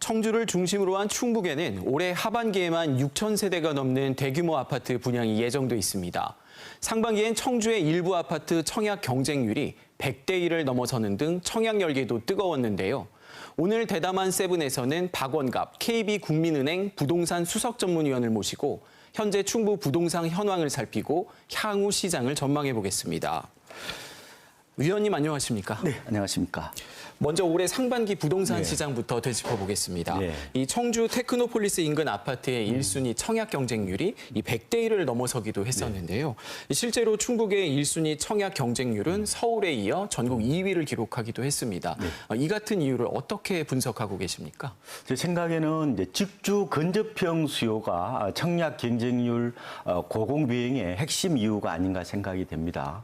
청주를 중심으로 한 충북에는 올해 하반기에만 6천 세대가 넘는 대규모 아파트 분양이 예정돼 있습니다. 상반기엔 청주의 일부 아파트 청약 경쟁률이 100대 1을 넘어서는 등 청약 열기도 뜨거웠는데요. 오늘 대담한 세븐에서는 박원갑 KB국민은행 부동산 수석전문위원을 모시고 현재 충북 부동산 현황을 살피고 향후 시장을 전망해 보겠습니다. 위원님 안녕하십니까? 네, 안녕하십니까? 먼저 올해 상반기 부동산 시장부터 되짚어보겠습니다. 이 청주 테크노폴리스 인근 아파트의 1순위 청약 경쟁률이 이 100대 1을 넘어서기도 했었는데요. 실제로 충북의 1순위 청약 경쟁률은 서울에 이어 전국 2위를 기록하기도 했습니다. 이 같은 이유를 어떻게 분석하고 계십니까? 제 생각에는 이제 직주 근접형 수요가 청약 경쟁률 고공비행의 핵심 이유가 아닌가 생각이 됩니다.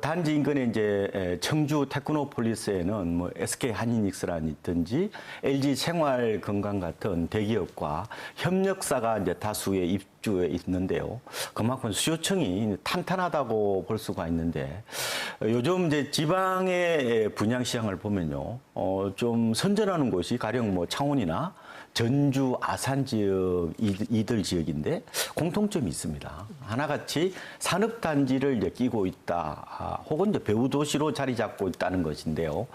단지 인근에 이제 청주 테크노폴리스에는 뭐 SK 한인익스라든지 LG 생활건강 같은 대기업과 협력사가 이제 다수의 입주해 있는데요. 그만큼 수요층이 탄탄하다고 볼 수가 있는데 요즘 이제 지방의 분양 시장을 보면요, 좀 선전하는 곳이 가령 뭐 창원이나 전주, 아산 지역, 이들 지역인데 공통점이 있습니다. 하나같이 산업단지를 이제 끼고 있다, 혹은 이제 배후도시로 자리 잡고 있다는 것인데요.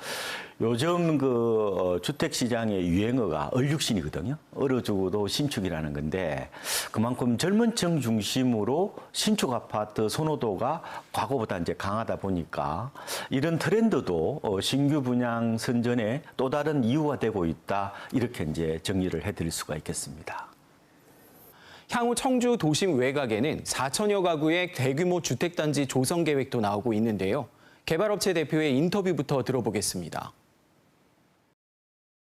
요즘 그 주택시장의 유행어가 얼육신이거든요. 얼어주고도 신축이라는 건데 그만큼 젊은 층 중심으로 신축 아파트 선호도가 과거보다 이제 강하다 보니까 이런 트렌드도 신규 분양 선전에 또 다른 이유가 되고 있다. 이렇게 이제 정리를 해드릴 수가 있겠습니다. 향후 청주 도심 외곽에는 4천여 가구의 대규모 주택단지 조성 계획도 나오고 있는데요. 개발업체 대표의 인터뷰부터 들어보겠습니다.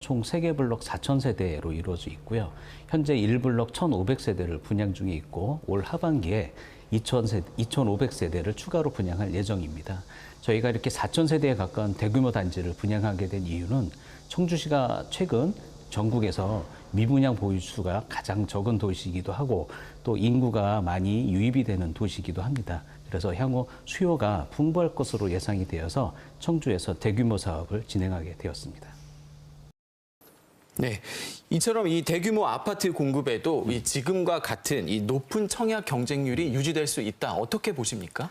총 3개 블록 4,000세대로 이루어져 있고요. 현재 1블록 1,500세대를 분양 중에 있고 올 하반기에 2,500세대를 추가로 분양할 예정입니다. 저희가 이렇게 4,000세대에 가까운 대규모 단지를 분양하게 된 이유는 청주시가 최근 전국에서 미분양 보유수가 가장 적은 도시이기도 하고 또 인구가 많이 유입이 되는 도시이기도 합니다. 그래서 향후 수요가 풍부할 것으로 예상이 되어서 청주에서 대규모 사업을 진행하게 되었습니다. 네, 이처럼 이 대규모 아파트 공급에도 이 지금과 같은 이 높은 청약 경쟁률이 유지될 수 있다. 어떻게 보십니까?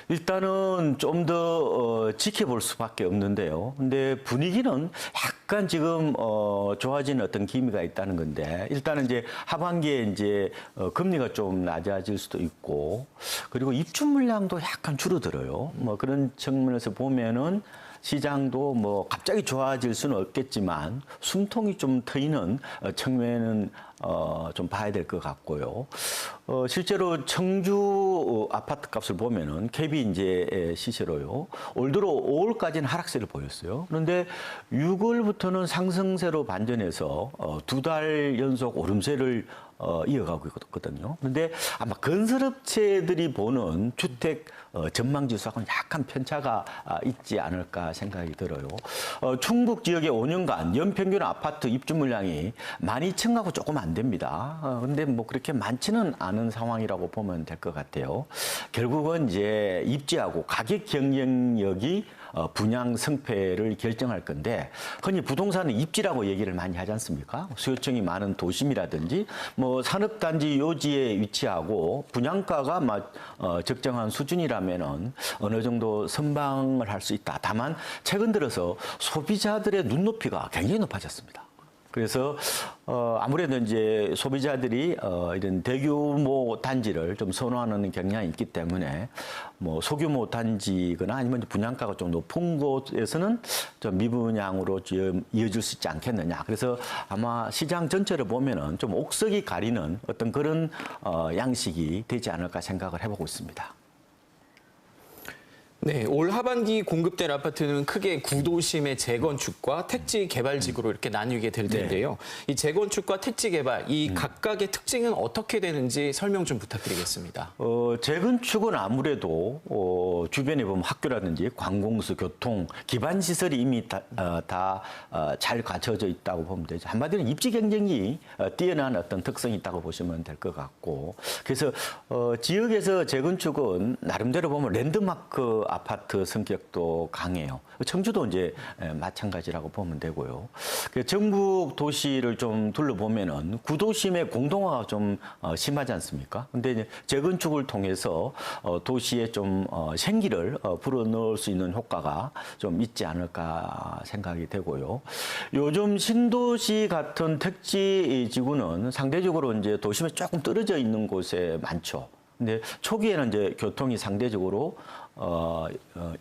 일단은 좀 더 지켜볼 수밖에 없는데요. 근데 분위기는 약간 지금 좋아지는 어떤 기미가 있다는 건데 일단은 이제 하반기에 이제 금리가 좀 낮아질 수도 있고 그리고 입주 물량도 약간 줄어들어요. 뭐 그런 측면에서 보면은. 시장도 뭐 갑자기 좋아질 수는 없겠지만 숨통이 좀 트이는 측면은 좀 봐야 될 것 같고요. 실제로 청주 아파트 값을 보면은 KB 이제 시세로요. 올 들어 5월까지는 하락세를 보였어요. 그런데 6월부터는 상승세로 반전해서 2달 연속 오름세를 이어가고 있거든요. 그런데 아마 건설업체들이 보는 주택 전망지수하고는 약간 편차가 있지 않을까 생각이 들어요. 충북 지역의 5년간 연평균 아파트 입주 물량이 12,000가구 조금 안 됩니다. 근데 뭐 그렇게 많지는 않은 상황이라고 보면 될 것 같아요. 결국은 이제 입지하고 가격 경쟁력이 분양 승패를 결정할 건데 흔히 부동산은 입지라고 얘기를 많이 하지 않습니까? 수요층이 많은 도심이라든지 뭐 산업단지 요지에 위치하고 분양가가 적정한 수준이라면은 어느 정도 선방을 할 수 있다. 다만 최근 들어서 소비자들의 눈높이가 굉장히 높아졌습니다. 그래서 아무래도 이제 소비자들이 이런 대규모 단지를 좀 선호하는 경향이 있기 때문에 뭐 소규모 단지거나 아니면 분양가가 좀 높은 곳에서는 좀 미분양으로 좀 이어질 수 있지 않겠느냐. 그래서 아마 시장 전체를 보면은 좀 옥석이 가리는 어떤 그런 양식이 되지 않을까 생각을 해보고 있습니다. 네, 올 하반기 공급될 아파트는 크게 구도심의 재건축과 택지 개발지구로 이렇게 나뉘게 될 텐데요. 이 재건축과 택지 개발, 이 각각의 특징은 어떻게 되는지 설명 좀 부탁드리겠습니다. 재건축은 아무래도 주변에 보면 학교라든지 관공서, 교통, 기반 시설이 이미 다 잘 갖춰져 있다고 보면 되죠. 한마디로 입지 경쟁이 뛰어난 어떤 특성이 있다고 보시면 될 것 같고, 그래서 지역에서 재건축은 나름대로 보면 랜드마크 아파트 성격도 강해요. 청주도 이제 마찬가지라고 보면 되고요. 전국 도시를 좀 둘러보면은 구도심의 공동화가 좀 심하지 않습니까? 근데 이제 재건축을 통해서 도시에 좀 생기를 불어넣을 수 있는 효과가 좀 있지 않을까 생각이 되고요. 요즘 신도시 같은 택지 지구는 상대적으로 이제 도심에 조금 떨어져 있는 곳에 많죠. 근데 초기에는 이제 교통이 상대적으로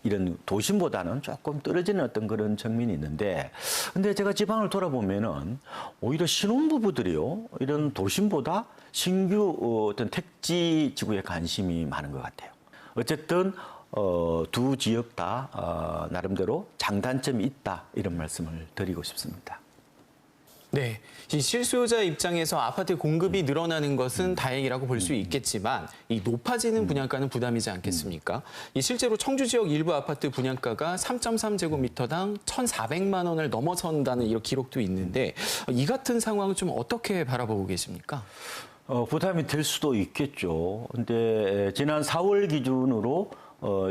이런 도심보다는 조금 떨어지는 어떤 그런 측면이 있는데, 근데 제가 지방을 돌아보면은 오히려 신혼부부들이요, 이런 도심보다 신규 어떤 택지 지구에 관심이 많은 것 같아요. 어쨌든 두 지역 다 나름대로 장단점이 있다, 이런 말씀을 드리고 싶습니다. 네, 이 실수요자 입장에서 아파트 공급이 늘어나는 것은 다행이라고 볼 수 있겠지만 이 높아지는 분양가는 부담이지 않겠습니까? 이 실제로 청주 지역 일부 아파트 분양가가 3.3제곱미터당 1,400만 원을 넘어선다는 이런 기록도 있는데 이 같은 상황은 좀 어떻게 바라보고 계십니까? 부담이 될 수도 있겠죠. 근데 지난 4월 기준으로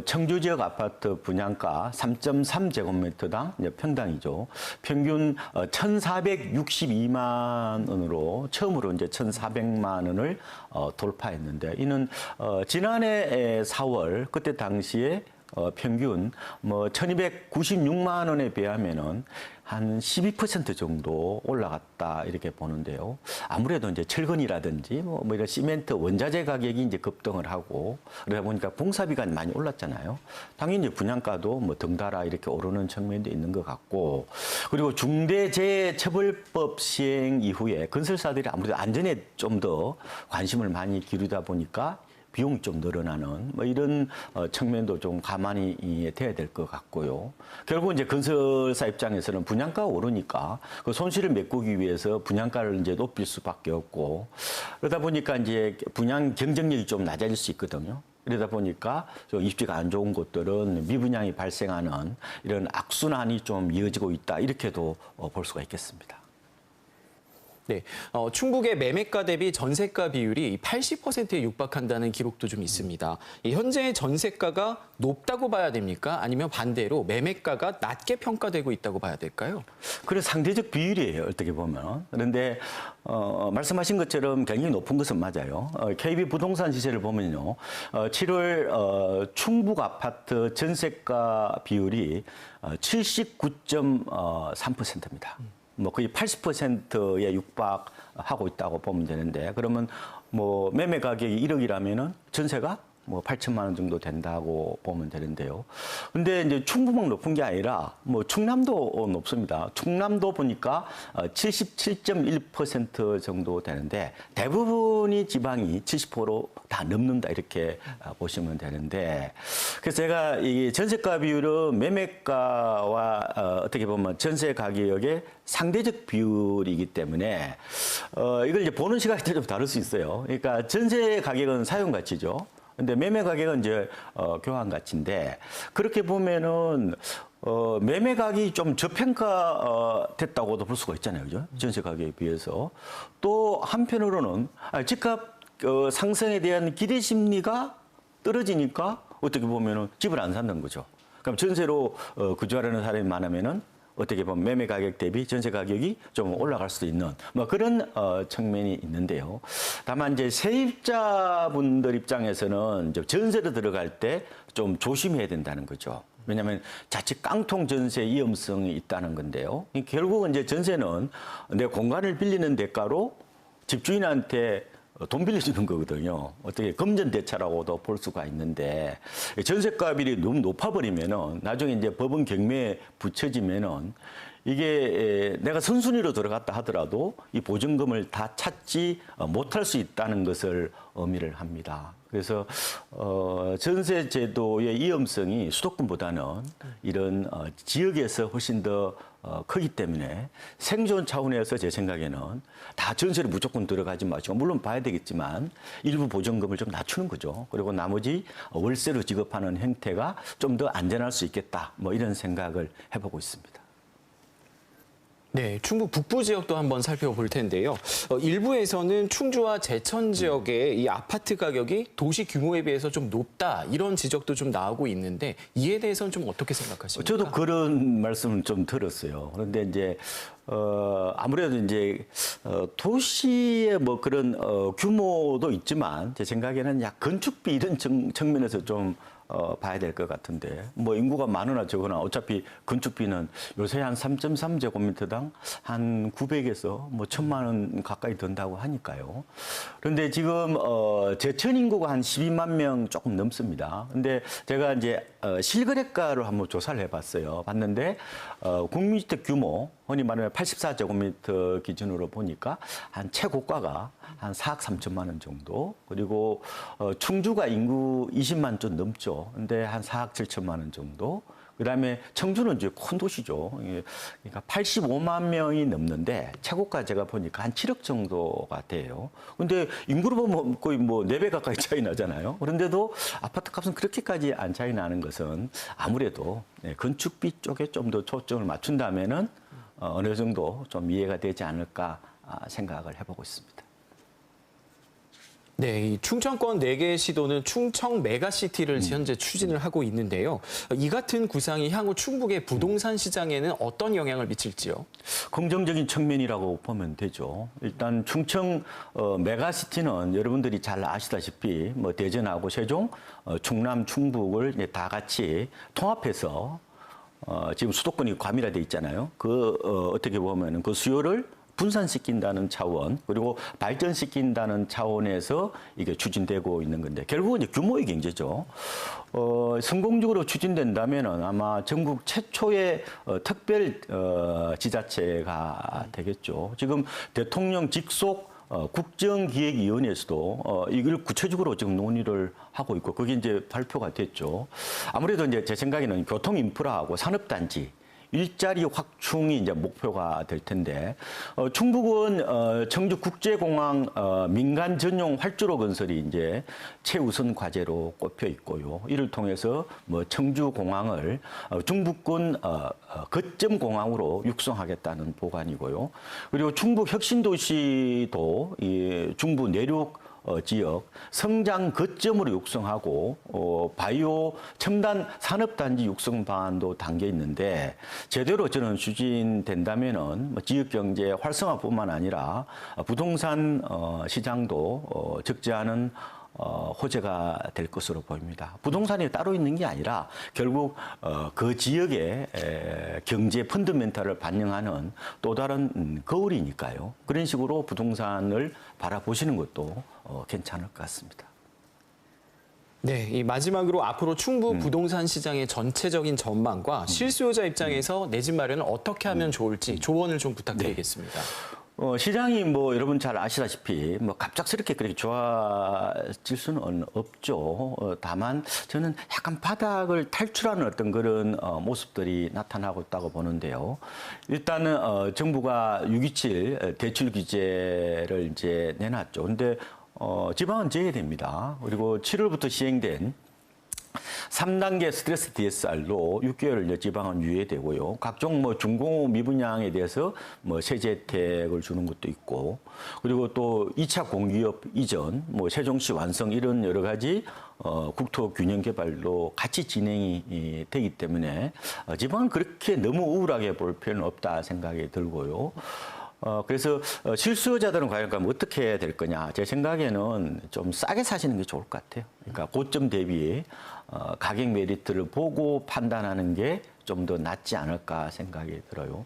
청주 지역 아파트 분양가 3.3제곱미터당 평당이죠. 평균 1,462만 원으로 처음으로 이제 1,400만 원을 돌파했는데, 이는 지난해 4월 그때 당시에 평균 1,296만 원에 비하면은 한 12% 정도 올라갔다, 이렇게 보는데요. 아무래도 이제 철근이라든지 뭐 이런 시멘트 원자재 가격이 이제 급등을 하고 그러다 보니까 공사비가 많이 올랐잖아요. 당연히 분양가도 뭐 덩달아 이렇게 오르는 측면도 있는 것 같고, 그리고 중대재해처벌법 시행 이후에 건설사들이 아무래도 안전에 좀 더 관심을 많이 기울이다 보니까 비용이 좀 늘어나는 뭐 이런 측면도 좀 감안이 돼야 될 것 같고요. 결국 이제 건설사 입장에서는 분양가가 오르니까 그 손실을 메꾸기 위해서 분양가를 이제 높일 수밖에 없고, 그러다 보니까 이제 분양 경쟁력이 좀 낮아질 수 있거든요. 그러다 보니까 입지가 안 좋은 곳들은 미분양이 발생하는 이런 악순환이 좀 이어지고 있다, 이렇게도 볼 수가 있겠습니다. 네, 충북의 매매가 대비 전세가 비율이 80%에 육박한다는 기록도 좀 있습니다. 이 현재의 전세가가 높다고 봐야 됩니까? 아니면 반대로 매매가가 낮게 평가되고 있다고 봐야 될까요? 그래서 상대적 비율이에요, 어떻게 보면. 그런데 말씀하신 것처럼 굉장히 높은 것은 맞아요. KB 부동산 시세를 보면요, 7월 충북 아파트 전세가 비율이 79.3%입니다. 뭐 거의 80%에 육박하고 있다고 보면 되는데, 그러면 뭐 매매 가격이 1억이라면은 전세가 뭐 8천만 원 정도 된다고 보면 되는데요. 근데 이제 충북만 높은 게 아니라 뭐 충남도 높습니다. 충남도 보니까 77.1% 정도 되는데, 대부분이 지방이 70%다 넘는다, 이렇게 보시면 되는데, 그래서 제가 이 전세가 비율은 매매가와 어떻게 보면 전세 가격의 상대적 비율이기 때문에 이걸 이제 보는 시각이 좀 다를 수 있어요. 그러니까 전세 가격은 사용 가치죠. 근데 매매 가격은 이제 교환 가치인데, 그렇게 보면은 매매 가격이 좀 저평가 됐다고도 볼 수가 있잖아요, 그죠? 전세 가격에 비해서. 또 한편으로는 집값 상승에 대한 기대 심리가 떨어지니까 어떻게 보면은 집을 안 산다는 거죠. 그럼 전세로 거주하려는 사람이 많으면은 어떻게 보면 매매 가격 대비 전세 가격이 좀 올라갈 수도 있는 뭐 그런 측면이 있는데요. 다만 이제 세입자분들 입장에서는 이제 전세로 들어갈 때 좀 조심해야 된다는 거죠. 왜냐하면 자칫 깡통 전세 위험성이 있다는 건데요. 결국은 이제 전세는 내 공간을 빌리는 대가로 집주인한테 돈 빌려주는 거거든요. 어떻게 금전대차라고도 볼 수가 있는데, 전세가율이 너무 높아버리면은 나중에 이제 법원 경매에 붙여지면은 이게 내가 선순위로 들어갔다 하더라도 이 보증금을 다 찾지 못할 수 있다는 것을 의미를 합니다. 그래서 전세 제도의 위험성이 수도권보다는 이런 지역에서 훨씬 더 크기 때문에 생존 차원에서 제 생각에는 다 전세로 무조건 들어가지 마시고, 물론 봐야 되겠지만 일부 보증금을 좀 낮추는 거죠. 그리고 나머지 월세로 지급하는 형태가 좀 더 안전할 수 있겠다, 뭐 이런 생각을 해보고 있습니다. 네, 충북 북부 지역도 한번 살펴볼 텐데요. 일부에서는 충주와 제천 지역의 이 아파트 가격이 도시 규모에 비해서 좀 높다 이런 지적도 좀 나오고 있는데 이에 대해서는 좀 어떻게 생각하십니까? 저도 그런 말씀을 좀 들었어요. 그런데 이제 아무래도 이제 도시의 뭐 그런 규모도 있지만 제 생각에는 약 건축비 이런 측면에서 좀 봐야 될 것 같은데 뭐 인구가 많으나 적으나 어차피 건축비는 요새 한 3.3제곱미터당 한 900에서 뭐 1,000만 원 가까이 든다고 하니까요. 그런데 지금 제천 인구가 한 12만 명 조금 넘습니다. 근데 제가 이제 실거래가를 한번 조사를 해봤어요. 봤는데 국민주택 규모 흔히 말하면 84제곱미터 기준으로 보니까 한 최고가가 한 4억 3천만 원 정도. 그리고 충주가 인구 20만 좀 넘죠. 근데 한 4억 7천만 원 정도. 그다음에 청주는 이제 큰 도시죠. 그러니까 85만 명이 넘는데 최고가 제가 보니까 한 7억 정도가 돼요. 근데 인구로 보면 거의 뭐 4배 가까이 차이 나잖아요. 그런데도 아파트 값은 그렇게까지 안 차이 나는 것은 아무래도 건축비 쪽에 좀 더 초점을 맞춘다면은 어느 정도 좀 이해가 되지 않을까 생각을 해보고 있습니다. 네, 이 충청권 4개 시도는 충청 메가시티를 현재 추진을 하고 있는데요. 이 같은 구상이 향후 충북의 부동산 시장에는 어떤 영향을 미칠지요? 긍정적인 측면이라고 보면 되죠. 일단 충청 메가시티는 여러분들이 잘 아시다시피 뭐 대전하고 세종, 충남, 충북을 이제 다 같이 통합해서 지금 수도권이 과밀화돼 있잖아요. 어떻게 보면은 그 수요를 분산시킨다는 차원 그리고 발전시킨다는 차원에서 이게 추진되고 있는 건데 결국은 이제 규모의 경제죠. 성공적으로 추진된다면은 아마 전국 최초의 특별 지자체가 되겠죠. 지금 대통령 직속 국정기획위원회에서도 이걸 구체적으로 지금 논의를 하고 있고 그게 이제 발표가 됐죠. 아무래도 이제 제 생각에는 교통 인프라하고 산업단지 일자리 확충이 이제 목표가 될 텐데 충북은 청주 국제공항 민간 전용 활주로 건설이 이제 최우선 과제로 꼽혀 있고요. 이를 통해서 뭐 청주 공항을 중부권 거점 공항으로 육성하겠다는 보관이고요. 그리고 충북 혁신도시도 이 중부 내륙 지역 성장 거점으로 육성하고 바이오 첨단 산업단지 육성 방안도 담겨 있는데 제대로 저는 추진된다면은 지역 경제 활성화뿐만 아니라 부동산 시장도 적지 않은 호재가 될 것으로 보입니다. 부동산이 따로 있는 게 아니라 결국 그 지역의 경제 펀더멘탈을 반영하는 또 다른 거울이니까요. 그런 식으로 부동산을 바라보시는 것도 괜찮을 것 같습니다. 네, 이 마지막으로 앞으로 충북 부동산 시장의 전체적인 전망과 실수요자 입장에서 내 집 마련을 어떻게 하면 좋을지 조언을 좀 부탁드리겠습니다. 시장이 뭐 여러분 잘 아시다시피 뭐 갑작스럽게 그렇게 좋아질 수는 없죠. 다만 저는 약간 바닥을 탈출하는 어떤 그런 모습들이 나타나고 있다고 보는데요. 일단은 정부가 6.27 대출 규제를 이제 내놨죠. 근데 지방은 제외됩니다. 그리고 7월부터 시행된 3단계 스트레스 DSR로 6개월 지방은 유예되고요. 각종 뭐 중공업 미분양에 대해서 뭐 세제 혜택을 주는 것도 있고, 그리고 또 2차 공기업 이전, 뭐 세종시 완성 이런 여러 가지 국토 균형 개발도 같이 진행이 되기 때문에 지방은 그렇게 너무 우울하게 볼 필요는 없다 생각이 들고요. 그래서 실수요자들은 과연 그럼 어떻게 해야 될 거냐. 제 생각에는 좀 싸게 사시는 게 좋을 것 같아요. 그러니까 고점 대비 가격 메리트를 보고 판단하는 게 좀 더 낫지 않을까 생각이 들어요.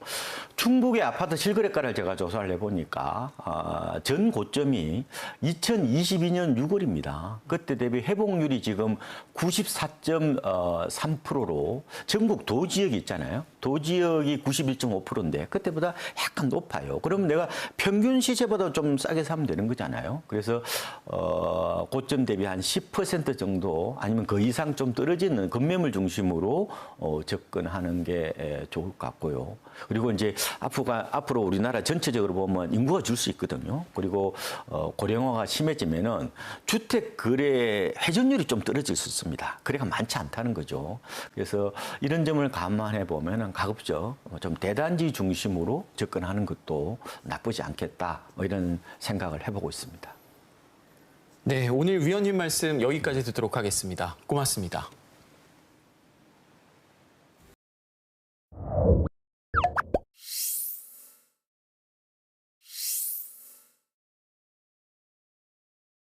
충북의 아파트 실거래가를 제가 조사를 해보니까 전 고점이 2022년 6월입니다. 그때 대비 회복률이 지금 94.3%로 전국 도지역이 있잖아요. 도지역이 91.5%인데 그때보다 약간 높아요. 그러면 내가 평균 시세보다 좀 싸게 사면 되는 거잖아요. 그래서 고점 대비 한 10% 정도 아니면 그 이상 좀 떨어지는 급매물 중심으로 접근 접근하는 게 좋을 것 같고요. 그리고 이제 앞으로 우리나라 전체적으로 보면 인구가 줄 수 있거든요. 그리고 고령화가 심해지면은 주택 거래 회전율이 좀 떨어질 수 있습니다. 거래가 많지 않다는 거죠. 그래서 이런 점을 감안해 보면은 가급적 좀 대단지 중심으로 접근하는 것도 나쁘지 않겠다. 뭐 이런 생각을 해보고 있습니다. 네, 오늘 위원님 말씀 여기까지 듣도록 하겠습니다. 고맙습니다.